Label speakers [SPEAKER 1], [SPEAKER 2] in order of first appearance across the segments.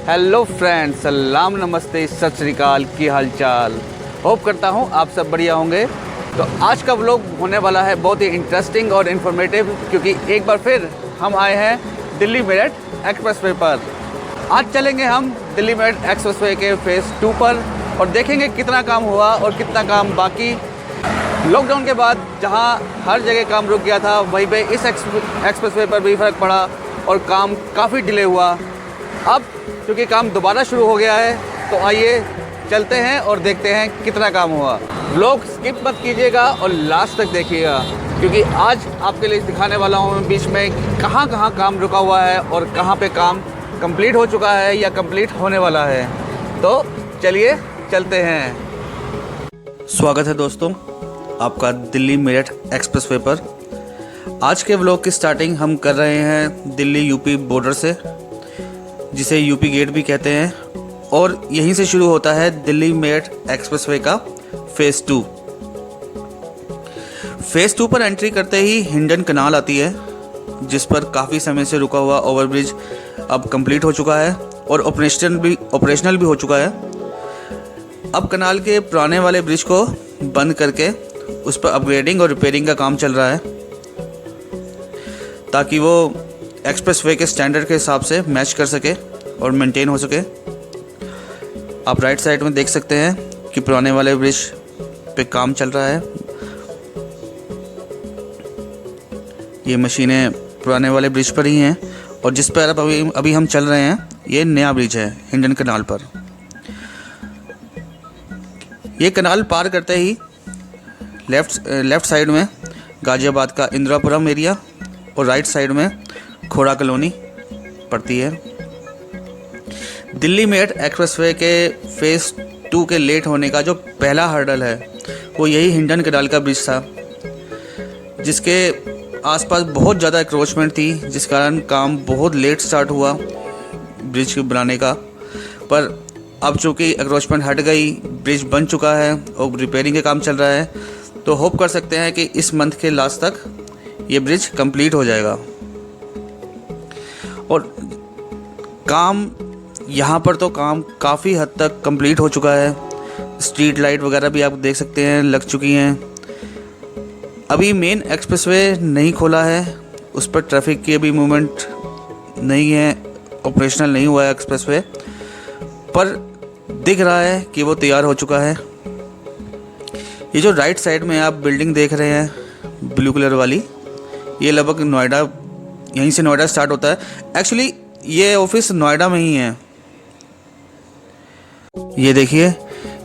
[SPEAKER 1] Hello friends, सलाम नमस्ते सत श्री अकाल, की हाल चाल। होप करता हूँ आप सब बढ़िया होंगे। तो आज का व्लॉग होने वाला है बहुत ही इंटरेस्टिंग और इन्फॉर्मेटिव, क्योंकि एक बार फिर हम आए हैं दिल्ली मेरठ एक्सप्रेसवे पर। आज चलेंगे हम दिल्ली मेरठ एक्सप्रेसवे के फेज़ 2 पर और देखेंगे कितना काम हुआ और कितना काम बाकी। लॉकडाउन के बाद जहाँ हर जगह काम रुक गया था, वहीं पे इस एक्सप्रेसवे पर भी फ़र्क पड़ा और काम काफ़ी डिले हुआ। अब क्योंकि काम दोबारा शुरू हो गया है, तो आइए चलते हैं और देखते हैं कितना काम हुआ। व्लॉग स्किप मत कीजिएगा और लास्ट तक देखिएगा, क्योंकि आज आपके लिए दिखाने वाला हूँ बीच में कहाँ कहाँ काम रुका हुआ है और कहाँ पे काम कंप्लीट हो चुका है या कंप्लीट होने वाला है। तो चलिए चलते हैं। स्वागत है दोस्तों आपका दिल्ली मेरठ एक्सप्रेसवे पर। आज के व्लॉग की स्टार्टिंग हम कर रहे हैं दिल्ली यूपी बॉर्डर से, जिसे यूपी गेट भी कहते हैं, और यहीं से शुरू होता है दिल्ली मेरठ एक्सप्रेसवे का फेज़ 2। फेज़ 2 पर एंट्री करते ही हिंडन कनाल आती है, जिस पर काफ़ी समय से रुका हुआ ओवरब्रिज अब कंप्लीट हो चुका है और ऑपरेशनल भी हो चुका है। अब कनाल के पुराने वाले ब्रिज को बंद करके उस पर अपग्रेडिंग और रिपेयरिंग का काम चल रहा है, ताकि वो एक्सप्रेसवे के स्टैंडर्ड के हिसाब से मैच कर सके और मेंटेन हो सके। आप राइट साइड में देख सकते हैं कि पुराने वाले ब्रिज पे काम चल रहा है। ये मशीनें पुराने वाले ब्रिज पर ही हैं, और जिस पर अभी हम चल रहे हैं ये नया ब्रिज है हिंडन कनाल पर। ये कनाल पार करते ही लेफ़्ट साइड में गाज़ियाबाद का इंदिरापुरम एरिया और राइट साइड में खोड़ा कॉलोनी पड़ती है। दिल्ली मेरठ एक्सप्रेसवे के फेज़ 2 के लेट होने का जो पहला हर्डल है वो यही हिंडन कनाल का ब्रिज था, जिसके आसपास बहुत ज़्यादा एक्रोचमेंट थी, जिस कारण काम बहुत लेट स्टार्ट हुआ ब्रिज बनाने का। पर अब चूँकि एक्रोचमेंट हट गई, ब्रिज बन चुका है और रिपेयरिंग का काम चल रहा है, तो होप कर सकते हैं कि इस मंथ के लास्ट तक ये ब्रिज कंप्लीट हो जाएगा। और काम यहाँ पर तो काम काफ़ी हद तक कंप्लीट हो चुका है। स्ट्रीट लाइट वगैरह भी आप देख सकते हैं लग चुकी हैं। अभी मेन एक्सप्रेसवे नहीं खोला है, उस पर ट्रैफिक की अभी मूवमेंट नहीं है, ऑपरेशनल नहीं हुआ है एक्सप्रेसवे, पर दिख रहा है कि वो तैयार हो चुका है। ये जो राइट साइड में आप बिल्डिंग देख रहे हैं ब्लू कलर वाली, ये लगभग नोएडा, यहीं से नोएडा स्टार्ट होता है। एक्चुअली ये ऑफिस नोएडा में ही है। ये देखिए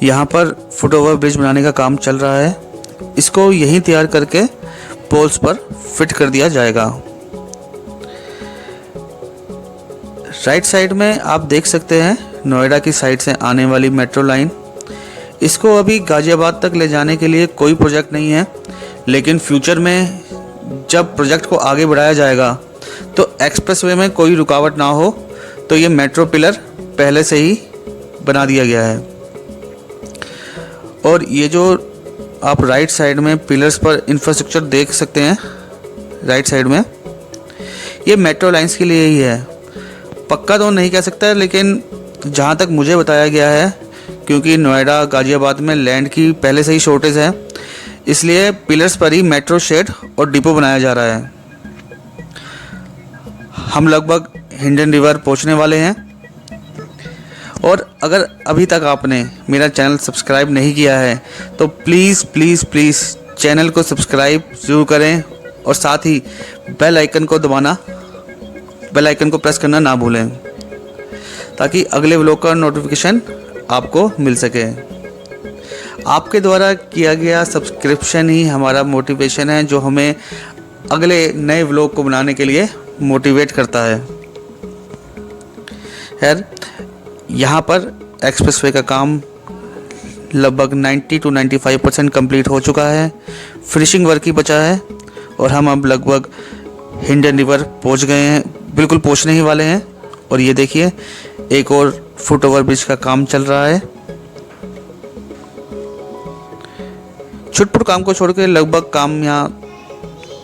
[SPEAKER 1] यहाँ पर फुटओवर ब्रिज बनाने का काम चल रहा है। इसको यहीं तैयार करके पोल्स पर फिट कर दिया जाएगा। राइट साइड में आप देख सकते हैं नोएडा की साइड से आने वाली मेट्रो लाइन। इसको अभी गाज़ियाबाद तक ले जाने के लिए कोई प्रोजेक्ट नहीं है, लेकिन फ्यूचर में जब प्रोजेक्ट को आगे बढ़ाया जाएगा तो एक्सप्रेसवे में कोई रुकावट ना हो, तो ये मेट्रो पिलर पहले से ही बना दिया गया है। और ये जो आप राइट साइड में पिलर्स पर इंफ्रास्ट्रक्चर देख सकते हैं राइट साइड में, ये मेट्रो लाइंस के लिए ही है। पक्का तो नहीं कह सकता है, लेकिन जहाँ तक मुझे बताया गया है, क्योंकि नोएडा गाज़ियाबाद में लैंड की पहले से ही शॉर्टेज है, इसलिए पिलर्स पर ही मेट्रो शेड और डिपो बनाया जा रहा है। हम लगभग हिंडन रिवर पहुंचने वाले हैं, और अगर अभी तक आपने मेरा चैनल सब्सक्राइब नहीं किया है तो प्लीज़ प्लीज़ प्लीज़ चैनल को सब्सक्राइब ज़रूर करें, और साथ ही बेल आइकन को प्रेस करना ना भूलें, ताकि अगले व्लॉग का नोटिफिकेशन आपको मिल सके। आपके द्वारा किया गया सब्सक्रिप्शन ही हमारा मोटिवेशन है, जो हमें अगले नए व्लॉग को बनाने के लिए मोटिवेट करता है। खैर, यहाँ पर एक्सप्रेसवे का काम लगभग 90 to 95% कंप्लीट हो चुका है। फिनिशिंग वर्क ही बचा है, और हम अब लगभग हिंडन रिवर पहुँच गए हैं, बिल्कुल पहुँचने ही वाले हैं। और ये देखिए एक और फुट ओवर ब्रिज का काम चल रहा है। छुटपुट काम को छोड़ के लगभग काम यहाँ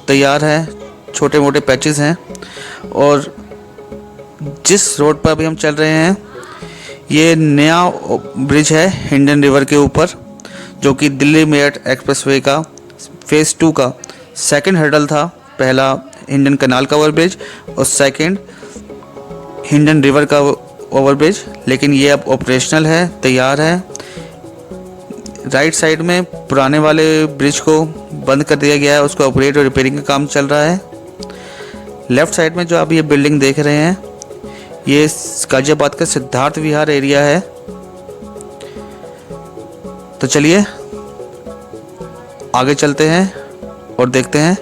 [SPEAKER 1] तैयार है। छोटे मोटे पैचेस हैं, और जिस रोड पर अभी हम चल रहे हैं ये नया ब्रिज है हिंडन रिवर के ऊपर, जो कि दिल्ली मेरठ एक्सप्रेसवे का फेज़ 2 का सेकंड हर्डल था। पहला हिंडन कनाल का ओवरब्रिज और सेकंड हिंडन रिवर का ओवरब्रिज, लेकिन ये अब ऑपरेशनल है, तैयार है। राइट साइड में पुराने वाले ब्रिज को बंद कर दिया गया है, उसको अपग्रेड और रिपेयरिंग का काम चल रहा है। लेफ़्ट साइड में जो आप ये बिल्डिंग देख रहे हैं, ये गाजियाबाद का सिद्धार्थ विहार एरिया है। तो चलिए आगे चलते हैं और देखते हैं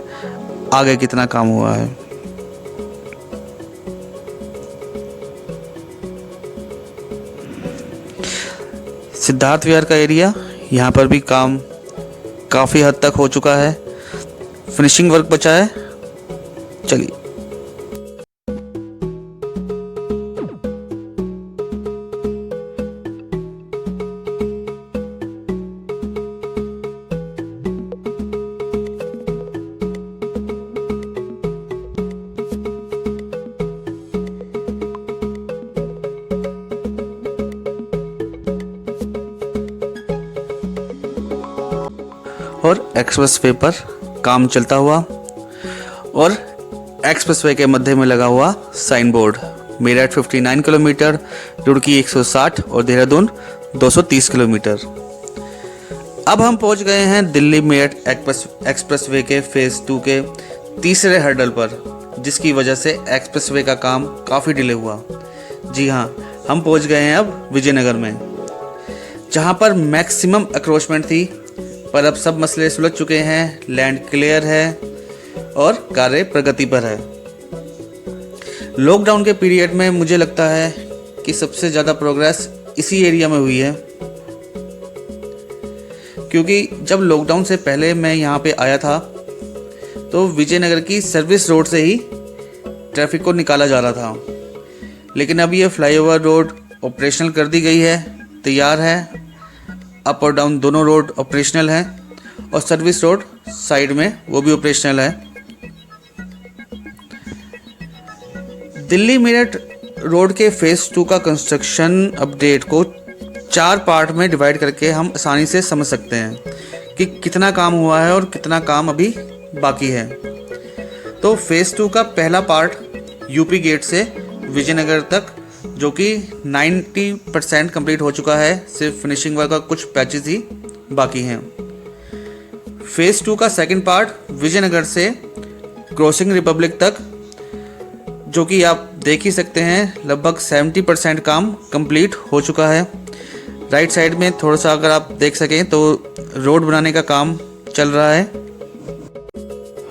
[SPEAKER 1] आगे कितना काम हुआ है। सिद्धार्थ विहार का एरिया, यहाँ पर भी काम काफ़ी हद तक हो चुका है, फिनिशिंग वर्क बचा है। चलिए और एक्सप्रेसवे पर काम चलता हुआ और एक्सप्रेसवे के मध्य में लगा हुआ sign board, Meerut 59 kilometre, Roorkee 160 और देहरादून 230 किलोमीटर। अब हम पहुंच गए हैं दिल्ली मेरठ एक्सप्रेसवे के फेज़ 2 के तीसरे हर्डल पर, जिसकी वजह से एक्सप्रेसवे का काम काफ़ी डिले हुआ। जी हाँ, हम पहुंच गए हैं अब विजयनगर में, जहां पर मैक्सिमम एक्रोचमेंट थी, पर अब सब मसले सुलझ चुके हैं, लैंड क्लियर है और कार्य प्रगति पर है। लॉकडाउन के पीरियड में मुझे लगता है कि सबसे ज़्यादा प्रोग्रेस इसी एरिया में हुई है, क्योंकि जब लॉकडाउन से पहले मैं यहाँ पे आया था तो विजयनगर की सर्विस रोड से ही ट्रैफिक को निकाला जा रहा था, लेकिन अब ये फ्लाईओवर रोड ऑपरेशनल कर दी गई है, तैयार है। अप और डाउन दोनों रोड ऑपरेशनल हैं और सर्विस रोड साइड में वो भी ऑपरेशनल है। दिल्ली मेरठ रोड के फेज़ 2 का कंस्ट्रक्शन अपडेट को 4 पार्ट में डिवाइड करके हम आसानी से समझ सकते हैं कि कितना काम हुआ है और कितना काम अभी बाकी है। तो फेज़ 2 का पहला पार्ट यूपी गेट से विजयनगर तक, जो कि 90% कंप्लीट हो चुका है, सिर्फ फिनिशिंग वर्क का कुछ पैचेस ही बाकी हैं। फेज़ 2 का सेकंड पार्ट विजयनगर से क्रॉसिंग रिपब्लिक तक, जो कि आप देख ही सकते हैं लगभग 70% काम कंप्लीट हो चुका है। राइट साइड में थोड़ा सा अगर आप देख सकें तो रोड बनाने का काम चल रहा है।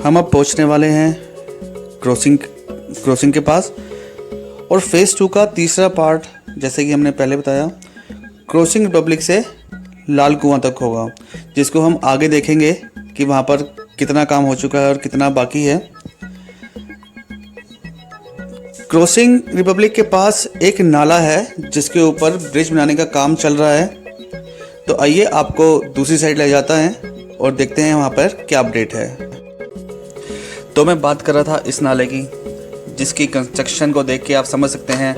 [SPEAKER 1] हम अब पहुंचने वाले हैं क्रॉसिंग के पास, और फेज़ 2 का तीसरा पार्ट, जैसे कि हमने पहले बताया, क्रॉसिंग रिपब्लिक से लाल कुआं तक होगा, जिसको हम आगे देखेंगे कि वहाँ पर कितना काम हो चुका है और कितना बाकी है। क्रॉसिंग रिपब्लिक के पास एक नाला है जिसके ऊपर ब्रिज बनाने का काम चल रहा है। तो आइए आपको दूसरी साइड ले जाता है और देखते हैं वहाँ पर क्या अपडेट है। तो मैं बात कर रहा था इस नाले की, जिसकी कंस्ट्रक्शन को देख के आप समझ सकते हैं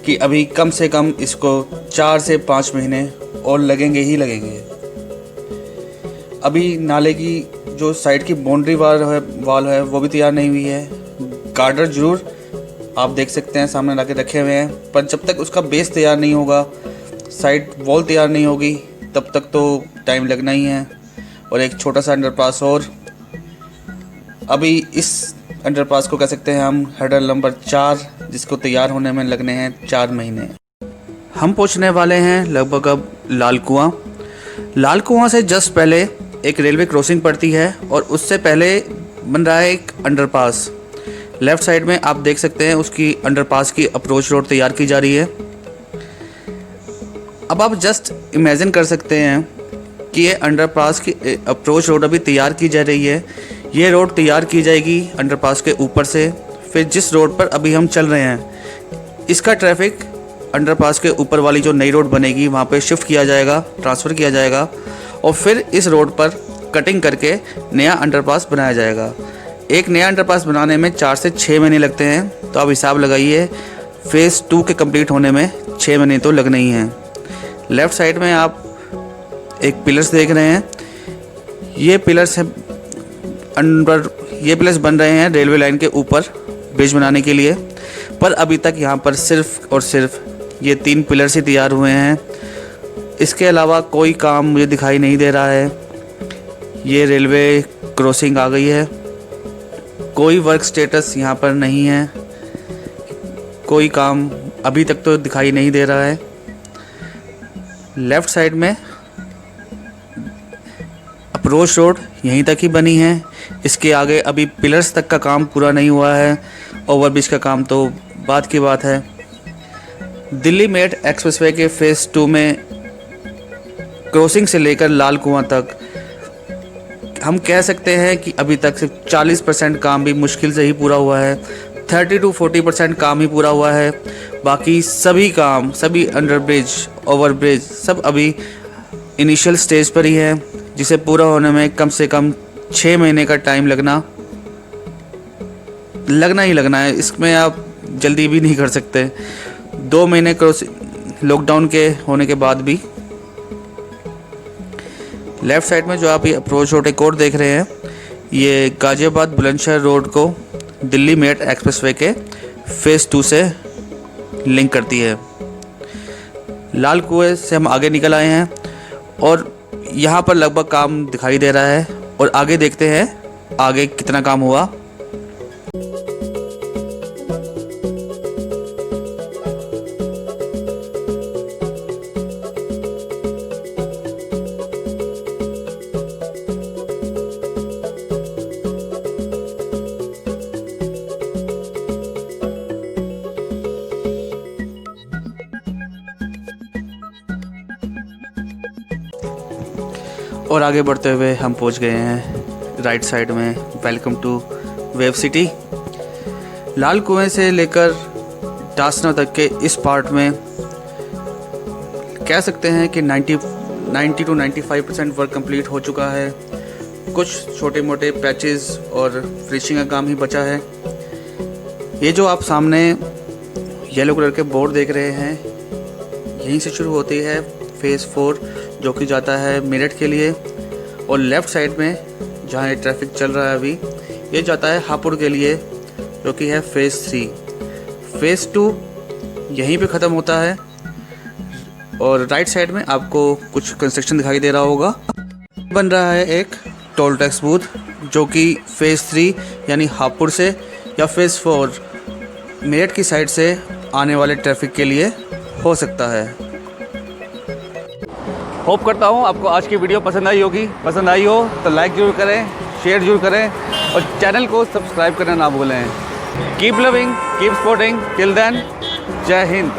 [SPEAKER 1] कि अभी कम से कम इसको 4 से 5 महीने और लगेंगे ही लगेंगे। अभी नाले की जो साइड की बाउंड्री वाल है वो भी तैयार नहीं हुई है। गार्डर जरूर आप देख सकते हैं सामने ला के रखे हुए हैं, पर जब तक उसका बेस तैयार नहीं होगा, साइड वॉल तैयार नहीं होगी, तब तक तो टाइम लगना ही है। और एक छोटा सा अंडरपास, और अभी इस अंडरपास को कह सकते हैं हम हर्डल नंबर 4, जिसको तैयार होने में लगने हैं 4 महीने। हम पहुंचने वाले हैं लगभग अब लाल कुआं। लाल कुआं से जस्ट पहले एक रेलवे क्रॉसिंग पड़ती है और उससे पहले बन रहा है एक अंडरपास। लेफ़्ट साइड में आप देख सकते हैं उसकी अंडरपास की अप्रोच रोड तैयार की जा रही है। अब आप जस्ट इमेजिन कर सकते हैं कि ये अंडरपास की अप्रोच रोड अभी तैयार की जा रही है। ये रोड तैयार की जाएगी अंडरपास के ऊपर से, फिर जिस रोड पर अभी हम चल रहे हैं इसका ट्रैफिक अंडरपास के ऊपर वाली जो नई रोड बनेगी वहाँ पे शिफ्ट किया जाएगा, ट्रांसफ़र किया जाएगा, और फिर इस रोड पर कटिंग करके नया अंडरपास बनाया जाएगा। एक नया अंडरपास बनाने में 4 से 6 महीने लगते हैं, तो आप हिसाब लगाइए फेज़ 2 के कंप्लीट होने में 6 महीने तो लगने ही हैं। लेफ़्ट साइड में आप एक पिलर्स देख रहे हैं। ये पिलर्स बन रहे हैं रेलवे लाइन के ऊपर ब्रिज बनाने के लिए, पर अभी तक यहाँ पर सिर्फ और सिर्फ ये 3 पिलर्स ही तैयार हुए हैं। इसके अलावा कोई काम मुझे दिखाई नहीं दे रहा है। ये रेलवे क्रॉसिंग आ गई है, कोई वर्क स्टेटस यहाँ पर नहीं है, कोई काम अभी तक तो दिखाई नहीं दे रहा है। लेफ़्ट साइड में अप्रोच रोड यहीं तक ही बनी है। इसके आगे अभी पिलर्स तक का काम पूरा नहीं हुआ है, ओवरब्रिज का काम तो बात की बात है। दिल्ली मेरठ एक्सप्रेसवे के फेज़ 2 में क्रॉसिंग से लेकर लाल कुआं तक हम कह सकते हैं कि अभी तक सिर्फ 40% काम भी मुश्किल से ही पूरा हुआ है। 30 to 40% काम ही पूरा हुआ है। बाकी सभी काम, सभी अंडरब्रिज, ओवरब्रिज सब अभी इनिशियल स्टेज पर ही है, जिसे पूरा होने में कम से कम 6 महीने का टाइम लगना ही लगना है। इसमें आप जल्दी भी नहीं कर सकते। 2 महीने लॉकडाउन के होने के बाद भी। लेफ़्ट साइड में जो आप ये अप्रोच रोड एक और देख रहे हैं, ये गाज़ियाबाद बुलंदशहर रोड को दिल्ली मेरठ एक्सप्रेसवे के फेज़ 2 से लिंक करती है। लाल कुएं से हम आगे निकल आए हैं और यहाँ पर लगभग काम दिखाई दे रहा है, और आगे देखते हैं आगे कितना काम हुआ। और आगे बढ़ते हुए हम पहुंच गए हैं राइट साइड में। Welcome to Wave City. लाल कुएं से लेकर दासना तक के इस पार्ट में कह सकते हैं कि 90 to 95% वर्क कंप्लीट हो चुका है। कुछ छोटे मोटे पैचेस और फिनिशिंग का काम ही बचा है। ये जो आप सामने येलो कलर के बोर्ड देख रहे हैं, यहीं से शुरू होती है फेज़ 4 जो कि जाता है मेरठ के लिए, और लेफ़्ट साइड में जहाँ ये ट्रैफिक चल रहा है अभी, ये जाता है हापुड़ के लिए जो कि है फेज़ 3। फेज़ 2 यहीं पे ख़त्म होता है, और राइट साइड में आपको कुछ कंस्ट्रक्शन दिखाई दे रहा होगा। बन रहा है एक टोल टैक्स बूथ जो कि फेज़ 3 यानी हापुड़ से या फेज़ 4 मेरठ की साइड से आने वाले ट्रैफिक के लिए हो सकता है। होप करता हूँ आपको आज की वीडियो पसंद आई होगी। पसंद आई हो तो लाइक ज़रूर करें, शेयर ज़रूर करें, और चैनल को सब्सक्राइब करना ना भूलें। Keep loving, keep supporting. Till then, Jai Hind.